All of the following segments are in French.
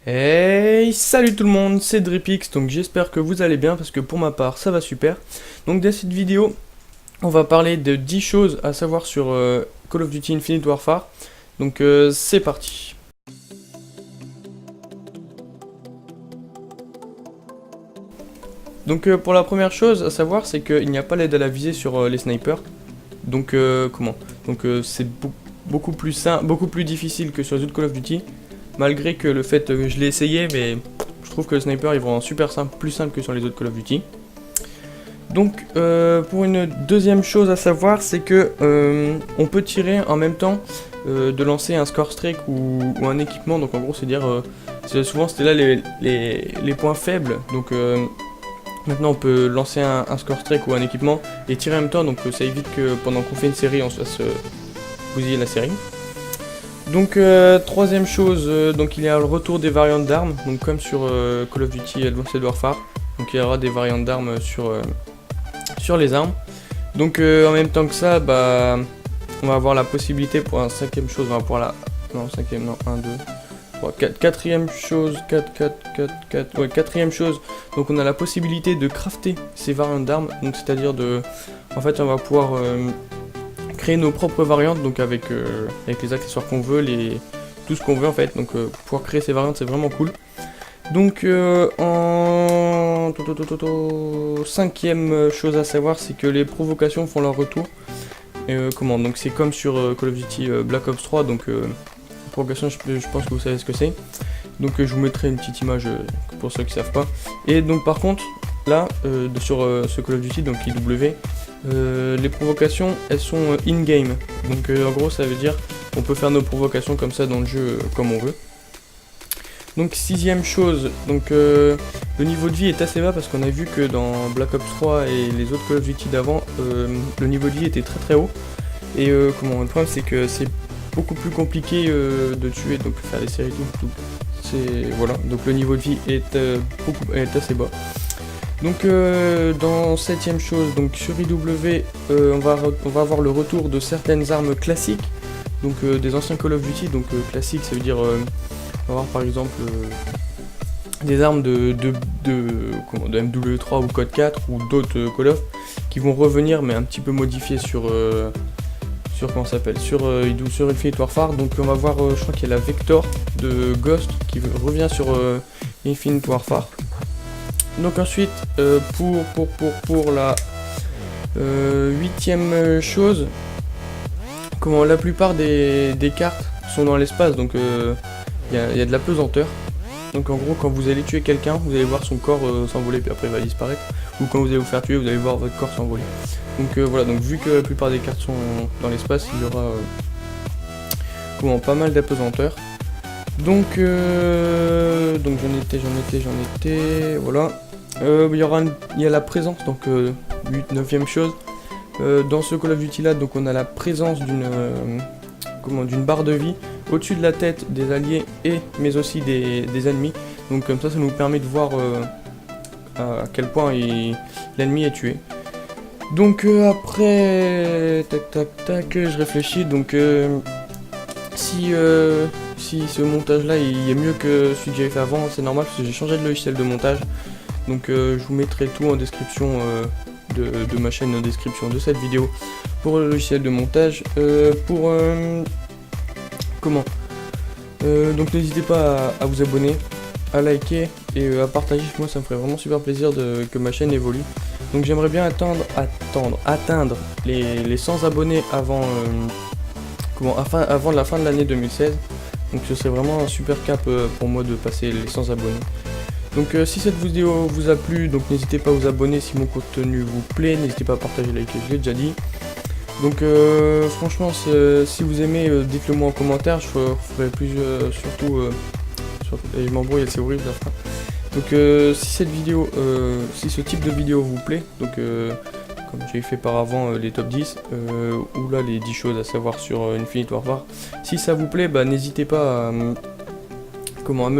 Hey, salut tout le monde, c'est Dripix, donc j'espère que vous allez bien parce que pour ma part ça va super. Donc dans cette vidéo, on va parler de 10 choses à savoir sur Call of Duty Infinite Warfare. Donc c'est parti. Donc pour la première chose à savoir, c'est qu'il n'y a pas l'aide à la visée sur les snipers. Donc comment Donc c'est beaucoup plus simple, beaucoup plus difficile que sur les autres Call of Duty. Malgré que le fait que je l'ai essayé, mais je trouve que le sniper est vraiment super simple, plus simple que sur les autres Call of Duty. Donc pour une deuxième chose à savoir, c'est que on peut tirer en même temps de lancer un score streak ou un équipement. Donc en gros c'est dire souvent c'était là les points faibles. Donc maintenant on peut lancer un score streak ou un équipement et tirer en même temps. Donc ça évite que pendant qu'on fait une série on se fasse bousiller la série. Donc troisième chose, donc il y a le retour des variantes d'armes, donc comme sur Call of Duty Advanced Warfare, donc il y aura des variantes d'armes sur les armes. Donc en même temps que ça, bah on va avoir la possibilité pour un cinquième chose, on va pouvoir la... Non, cinquième, non, 1, 2, 3, 4, quatrième chose, 4, ouais, quatrième chose, donc on a la possibilité de crafter ces variantes d'armes, donc c'est-à-dire de... En fait on va pouvoir... créer nos propres variantes, donc avec les accessoires qu'on veut, tout ce qu'on veut en fait. Donc pouvoir créer ces variantes c'est vraiment cool. Donc en cinquième chose à savoir, c'est que les provocations font leur retour. Comment donc c'est comme sur Call of Duty Black Ops 3, donc provocation je pense que vous savez ce que c'est. Donc je vous mettrai une petite image pour ceux qui savent pas. Et donc par contre là sur ce Call of Duty, donc IW, les provocations elles sont in-game, donc en gros ça veut dire on peut faire nos provocations comme ça dans le jeu comme on veut. Donc sixième chose, donc le niveau de vie est assez bas parce qu'on a vu que dans Black Ops 3 et les autres Call of Duty d'avant, le niveau de vie était très très haut. Et le problème c'est que c'est beaucoup plus compliqué de tuer, donc faire les séries tout. Voilà, donc le niveau de vie est assez bas. Donc dans septième chose, donc sur IW, on va avoir le retour de certaines armes classiques, donc des anciens Call of Duty. Donc classique ça veut dire on va avoir par exemple des armes de MW3 ou Code 4 ou d'autres Call of qui vont revenir mais un petit peu modifiées sur comment ça s'appelle, sur Infinite Warfare. Donc on va voir, je crois qu'il y a la Vector de Ghost qui revient sur Infinite Warfare. Donc ensuite, pour la huitième chose, comment la plupart des cartes sont dans l'espace, donc il y a de la pesanteur. Donc en gros, quand vous allez tuer quelqu'un, vous allez voir son corps s'envoler, puis après il va disparaître. Ou quand vous allez vous faire tuer, vous allez voir votre corps s'envoler. Donc voilà, donc vu que la plupart des cartes sont dans l'espace, il y aura pas mal d'apesanteur. Donc j'en étais, voilà. Il y a la présence, donc 9ème chose. Dans ce Call of Duty là, donc on a la présence d'une barre de vie au-dessus de la tête des alliés mais aussi des ennemis. Donc comme ça nous permet de voir à quel point l'ennemi est tué. Donc après, tac, je réfléchis. Donc si ce montage là il est mieux que celui que j'avais fait avant, c'est normal parce que j'ai changé de logiciel de montage. Donc je vous mettrai tout en description de ma chaîne, en description de cette vidéo pour le logiciel de montage. Donc n'hésitez pas à vous abonner, à liker et à partager. Moi ça me ferait vraiment super plaisir que ma chaîne évolue. Donc j'aimerais bien atteindre les 100 abonnés avant la fin de l'année 2016. Donc ce serait vraiment un super cap pour moi de passer les 100 abonnés. Donc si cette vidéo vous a plu, donc n'hésitez pas à vous abonner si mon contenu vous plaît, n'hésitez pas à partager, liker, je l'ai déjà dit. Donc franchement si vous aimez, dites-le moi en commentaire, je ferai plus surtout et je m'embrouille, c'est horrible la fin. Donc si ce type de vidéo vous plaît, donc comme j'ai fait par avant les top 10 ou là les 10 choses à savoir sur Infinite Warfare, si ça vous plaît, bah n'hésitez pas à me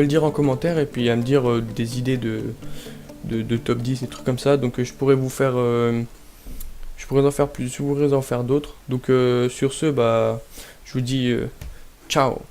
le dire en commentaire et puis à me dire des idées de top 10 et trucs comme ça. Donc je pourrais en faire plus, je pourrais en faire d'autres. Donc sur ce, bah je vous dis ciao.